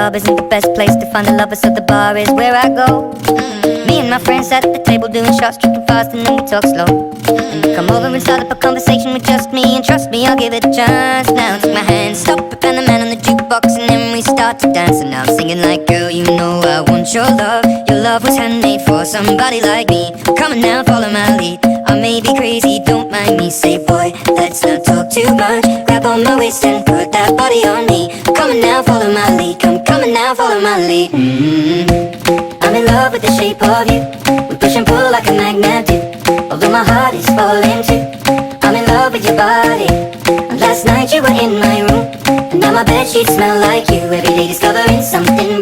club isn't the best place to find a lover, so the bar is where I go. Me and my friends at the table doing shots, tripping fast, and then we talk slow. Come over and start up a conversation with just me, and trust me, I'll give it a chance. Now take my hand, stop it, and the man on the jukebox, and then we start to dance. And now I'm singing like, girl, you know I want your love. Your love was handmade for somebody like me. Come on now, follow my lead. I may be crazy, don't mind me. Say, boy, let's not talk too much. Grab on my waist and put that body on me. Come on now, follow my lead. Come on now, follow my lead. I'm in love with the shape of you. We push and pull like a magnet do. Although my heart is falling too, I'm in love with your body. And last night you were in my room, and now my bedsheets smell like you. Every day discovering something